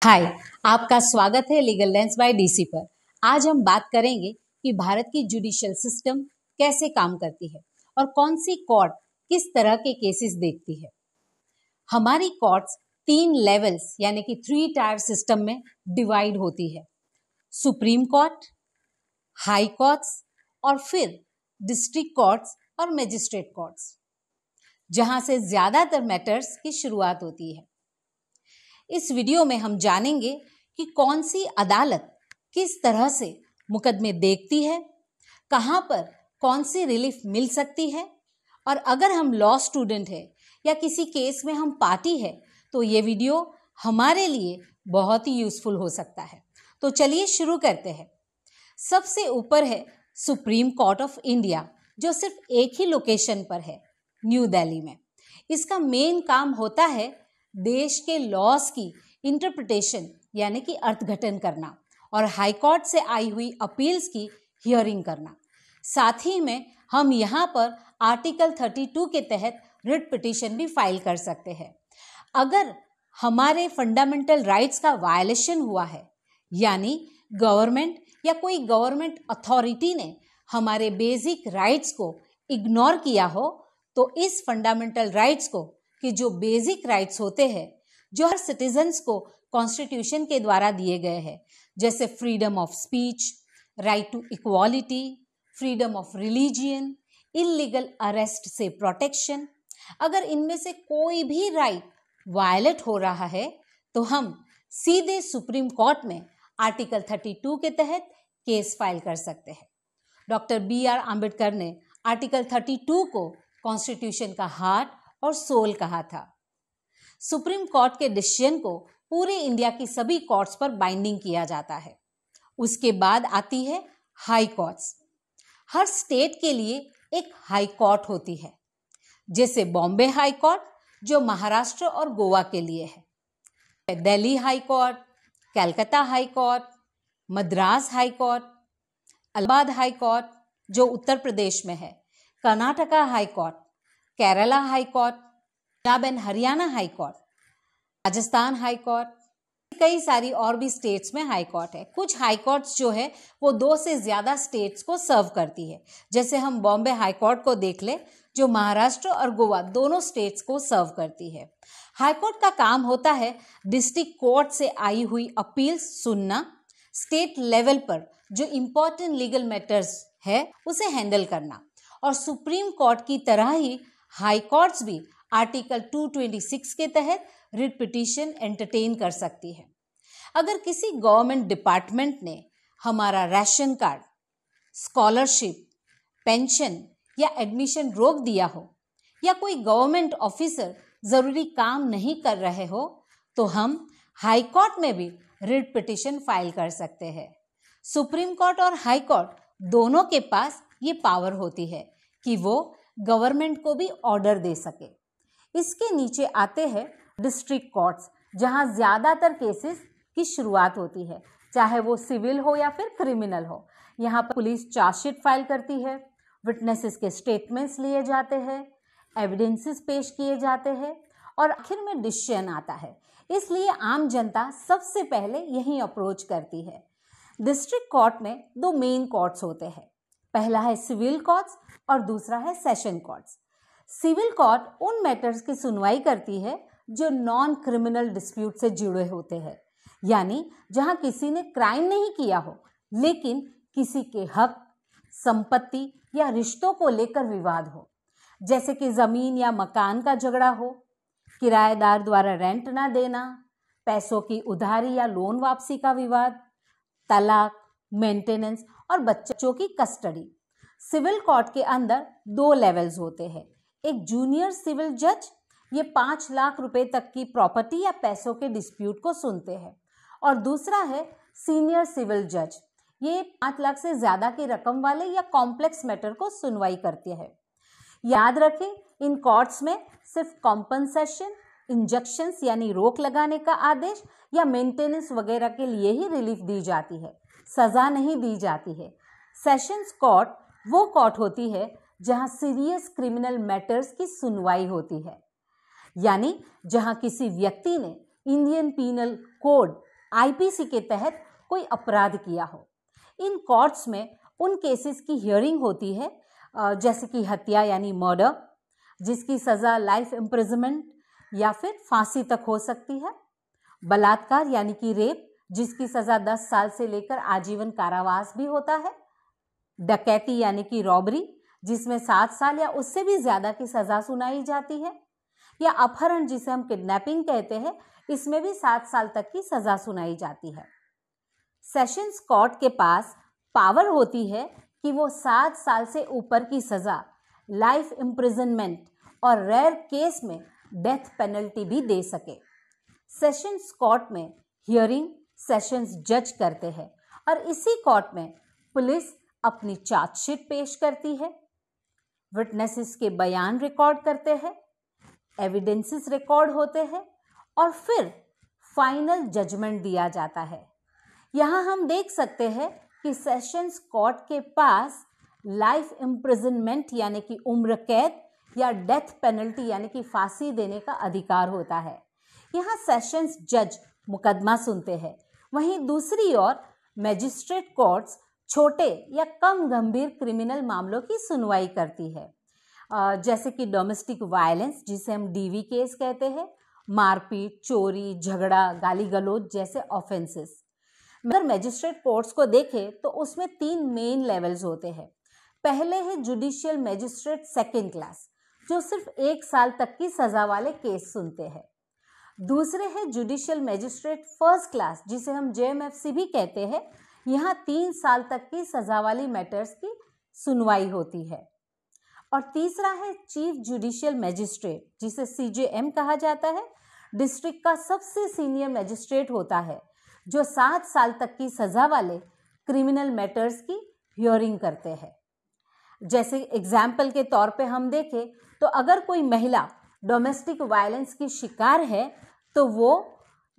हाय, आपका स्वागत है लीगल लेंस बाय डीसी पर। आज हम बात करेंगे कि भारत की जुडिशियल सिस्टम कैसे काम करती है और कौन सी कोर्ट किस तरह के केसेस देखती है। हमारी कोर्ट्स 3 लेवल्स यानी कि 3 टायर सिस्टम में डिवाइड होती है। सुप्रीम कोर्ट, हाई कोर्ट्स और फिर डिस्ट्रिक्ट कोर्ट्स और मजिस्ट्रेट कोर्ट्स, जहां से ज्यादातर मैटर्स की शुरुआत होती है। इस वीडियो में हम जानेंगे कि कौन सी अदालत किस तरह से मुकदमे देखती है, कहां पर कौन सी रिलीफ मिल सकती है, और अगर हम लॉ स्टूडेंट हैं या किसी केस में हम पार्टी है तो ये वीडियो हमारे लिए बहुत ही यूजफुल हो सकता है। तो चलिए शुरू करते हैं। सबसे ऊपर है सुप्रीम कोर्ट ऑफ इंडिया, जो सिर्फ एक ही लोकेशन पर है, न्यू दिल्ली में। इसका मेन काम होता है देश के लॉस की इंटरप्रिटेशन यानी कि अर्थघटन करना और हाई कोर्ट से आई हुई अपील्स की हियरिंग करना। साथ ही में हम यहाँ पर आर्टिकल 32 के तहत रिट पिटीशन भी फाइल कर सकते हैं। अगर हमारे फंडामेंटल राइट्स का वायलेशन हुआ है, यानी गवर्नमेंट या कोई गवर्नमेंट अथॉरिटी ने हमारे बेसिक राइट्स को इग्नोर किया हो, तो इस फंडामेंटल राइट्स को कि जो बेसिक राइट्स होते हैं, जो हर सिटीजन्स को कॉन्स्टिट्यूशन के द्वारा दिए गए हैं, जैसे freedom of speech, right to equality, freedom of religion, illegal arrest से प्रोटेक्शन, अगर इनमें से कोई भी राइट वायलेट हो रहा है तो हम सीधे सुप्रीम कोर्ट में आर्टिकल 32 के तहत केस फाइल कर सकते हैं। डॉक्टर BR आम्बेडकर ने आर्टिकल 32 को कॉन्स्टिट्यूशन का हार्ट और सोल कहा था। सुप्रीम कोर्ट के डिसीजन को पूरे इंडिया की सभी कोर्ट्स पर बाइंडिंग किया जाता है। उसके बाद आती है हाई कोर्ट्स। हर स्टेट के लिए एक हाई कोर्ट होती है, जैसे बॉम्बे हाई कोर्ट जो महाराष्ट्र और गोवा के लिए है, Delhi high court, Calcutta high court, Madras high court, Allahabad high court जो उत्तर प्रदेश में है, Karnataka high court, Kerala high court, Punjab and Haryana high court, Rajasthan high court, कई सारी और भी स्टेट्स में हाई कोर्ट है। कुछ हाई कोर्ट्स जो है वो 2 से ज्यादा स्टेट्स को सर्व करती है, जैसे हम बॉम्बे हाई कोर्ट को देख ले जो महाराष्ट्र और गोवा दोनों स्टेट्स को सर्व करती है। हाई कोर्ट का काम होता है डिस्ट्रिक्ट कोर्ट से आई हुई अपील्स सुनना, स्टेट लेवल पर जो इंपॉर्टेंट लीगल मैटर्स है उसे हैंडल करना, और सुप्रीम कोर्ट की तरह ही हाई कोर्ट्स भी आर्टिकल 226 के तहत रिट पिटीशन एंटरटेन कर सकती है। अगर किसी गवर्नमेंट डिपार्टमेंट ने हमारा राशन कार्ड, स्कॉलरशिप, पेंशन या एडमिशन रोक दिया हो, या कोई गवर्नमेंट ऑफिसर जरूरी काम नहीं कर रहे हो, तो हम हाई कोर्ट में भी रिट पिटीशन फाइल कर सकते हैं। सुप्रीम कोर्ट और हाई कोर्ट दोनों के पास ये पावर होती है कि वो गवर्नमेंट को भी ऑर्डर दे सके। इसके नीचे आते हैं डिस्ट्रिक्ट कोर्ट्स, जहां ज्यादातर केसेस की शुरुआत होती है, चाहे वो सिविल हो या फिर क्रिमिनल हो। यहाँ पर पुलिस चार्जशीट फाइल करती है, विटनेसेस के स्टेटमेंट्स लिए जाते हैं, एविडेंसेस पेश किए जाते हैं और आखिर में डिसीजन आता है। इसलिए आम जनता सबसे पहले यही अप्रोच करती है। डिस्ट्रिक्ट कोर्ट में 2 मेन कोर्ट्स होते हैं, पहला है सिविल कोर्ट्स और दूसरा है सेशन कोर्ट्स। सिविल कोर्ट उन मैटर्स की सुनवाई करती है जो नॉन क्रिमिनल डिस्प्यूट से जुड़े होते हैं, यानी जहां किसी ने क्राइम नहीं किया हो लेकिन किसी के हक, संपत्ति या रिश्तों को लेकर विवाद हो, जैसे कि जमीन या मकान का झगड़ा हो, किराएदार द्वारा रेंट ना देना, पैसों की उधारी या लोन वापसी का विवाद, तलाक, मेंटेनेंस और बच्चों की कस्टडी। सिविल कोर्ट के अंदर 2 लेवल्स होते हैं। एक जूनियर सिविल जज, ये 5 लाख रुपए तक की प्रॉपर्टी या पैसों के डिस्प्यूट को सुनते हैं, और दूसरा है सीनियर सिविल जज, ये 5 लाख से ज्यादा की रकम वाले या कॉम्प्लेक्स मैटर को सुनवाई करते हैं। याद रखें, इन कोर्ट्स में सिर्फ कॉम्पनसेशन, इंजंक्शंस यानी रोक लगाने का आदेश या मेंटेनेंस वगैरह के लिए ही रिलीफ दी जाती है, सजा नहीं दी जाती है। सेशंस कोर्ट वो कोर्ट होती है जहां सीरियस क्रिमिनल मैटर्स की सुनवाई होती है, यानी जहां किसी व्यक्ति ने इंडियन पीनल कोड आईपीसी के तहत कोई अपराध किया हो। इन कोर्ट्स में उन केसेस की हियरिंग होती है जैसे कि हत्या यानी मर्डर, जिसकी सज़ा लाइफ इम्प्रिजनमेंट या फिर फांसी तक हो सकती है, बलात्कार यानी कि रेप, जिसकी सज़ा 10 साल से लेकर आजीवन कारावास भी होता है, डकैती यानी कि रॉबरी, जिसमें 7 साल या उससे भी ज़्यादा की सज़ा सुनाई जाती है, या अपहरण जिसे हम किडनैपिंग कहते हैं, इसमें भी 7 साल तक की सज़ा सुनाई जाती है। सेशंस कोर्ट के पास पावर होती है कि वो 7 साल से ऊपर की सज़ा, लाइफ इम्प्रिजनमेंट और रेयर केस में डेथ पेनल्टी भी दे सके। सेशंस कोर्ट में हियरिंग सेशंस जज करते हैं और इसी कोर्ट में पुलिस अपनी चार्जशीट पेश करती है, विटनेसेस के बयान रिकॉर्ड करते हैं, एविडेंसेस रिकॉर्ड होते हैं और फिर फाइनल जजमेंट दिया जाता है। यहाँ हम देख सकते हैं कि सेशंस कोर्ट के पास लाइफ इम्प्रिजनमेंट यानी कि उम्र कैद या डेथ पेनल्टी यानी कि फांसी देने का अधिकार होता है। यहाँ सेशंस जज मुकदमा सुनते हैं, वहीं दूसरी ओर मैजिस्ट्रेट कोर्ट्स छोटे या कम गंभीर क्रिमिनल मामलों की सुनवाई करती है, जैसे कि डोमेस्टिक वायलेंस जिसे हम डीवी केस कहते हैं, मारपीट, चोरी, झगड़ा, गाली गलौज जैसे ऑफेंसेस। अगर मैजिस्ट्रेट कोर्ट्स को देखें तो उसमें 3 मेन लेवल्स होते हैं। पहले है जुडिशियल मैजिस्ट्रेट सेकेंड क्लास, जो सिर्फ 1 साल तक की सजा वाले केस सुनते हैं। दूसरे है जुडिशियल मैजिस्ट्रेट फर्स्ट क्लास, जिसे हम जेएमएफसी भी कहते हैं। यहाँ 3 साल तक की सजा वाली मैटर्स की सुनवाई होती है। और तीसरा है चीफ जुडिशियल मैजिस्ट्रेट, जिसे सीजेएम कहा जाता है। डिस्ट्रिक्ट का सबसे सीनियर मैजिस्ट्रेट होता है, जो 7 साल तक की सजा वाले क्रिमिनल मैटर्स की हियरिंग करते हैं। जैसे एग्जाम्पल के तौर पे हम देखें तो अगर कोई महिला डोमेस्टिक वायलेंस की शिकार है तो वो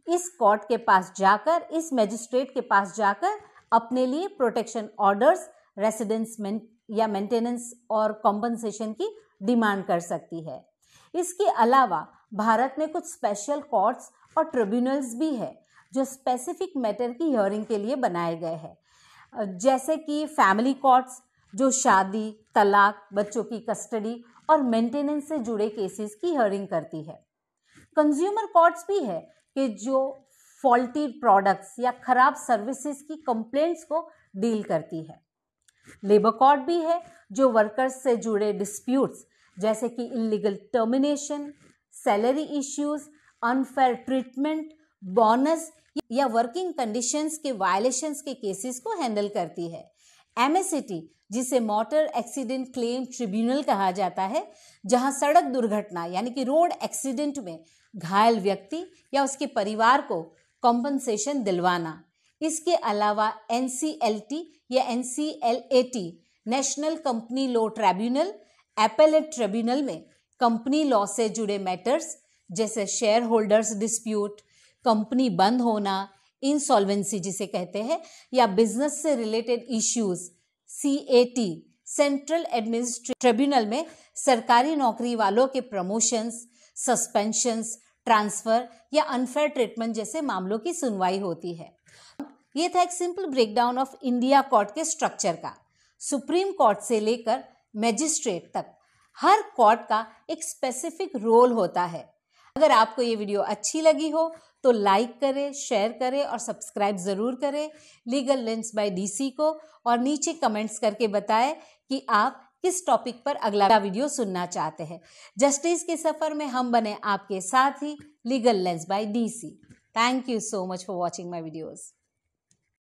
इस कोर्ट के पास जाकर, इस मैजिस्ट्रेट के पास जाकर अपने लिए प्रोटेक्शन ऑर्डर्स, रेसिडेंस या मेंटेनेंस और कॉम्पनसेशन की डिमांड कर सकती है। इसके अलावा भारत में कुछ स्पेशल कोर्ट्स और ट्रिब्यूनल्स भी है जो स्पेसिफिक मैटर की हियरिंग के लिए बनाए गए हैं, जैसे कि फैमिली कोर्ट्स जो शादी, तलाक, बच्चों की कस्टडी और मेंटेनेंस से जुड़े केसेस की हियरिंग करती है। कंज्यूमर कोर्ट्स भी है कि जो फॉल्टी प्रोडक्ट्स या खराब सर्विसेज की कंप्लेंट्स को डील करती है। लेबर कोर्ट भी है जो वर्कर्स से जुड़े डिस्प्यूट्स जैसे कि illegal termination, salary issues, unfair treatment, bonus या वर्किंग कंडीशंस के वायलेशंस के केसेस को हैंडल करती है। एमएससीटी जिसे मोटर एक्सीडेंट क्लेम ट्रिब्यूनल कहा जाता है, जहां सड़क दुर्घटना यानी कि रोड एक्सीडेंट में घायल व्यक्ति या उसके परिवार को कॉम्पनसेशन दिलवाना। इसके अलावा एनसीएलटी या NCLAT national company law tribunal, appellate tribunal में कंपनी लॉ से जुड़े मैटर्स जैसे शेयर होल्डर्स डिस्प्यूट, कंपनी बंद होना, इंसॉल्वेंसी जिसे कहते हैं, या बिजनेस से related issues. CAT central administrative tribunal में सरकारी नौकरी वालों के प्रमोशंस, सस्पेंशंस, ट्रांसफर या अनफेयर ट्रीटमेंट जैसे मामलों की सुनवाई होती है। ये था एक simple breakdown of India court के स्ट्रक्चर का। सुप्रीम कोर्ट से लेकर मैजिस्ट्रेट तक हर कोर्ट का एक स्पेसिफिक रोल होता है। अगर आपको ये वीडियो अच्छी लगी हो तो लाइक करें, शेयर करें और सब्सक्राइब ज़रूर करें लीगल लेंस बाय डीसी को, और नीचे कमेंट्स करके बताएं कि आप किस टॉपिक पर अगला वीडियो सुनना चाहते हैं। जस्टिस के सफ़र में हम बने आपके साथ ही, legal lens by DC. Thank you so much for watching my videos.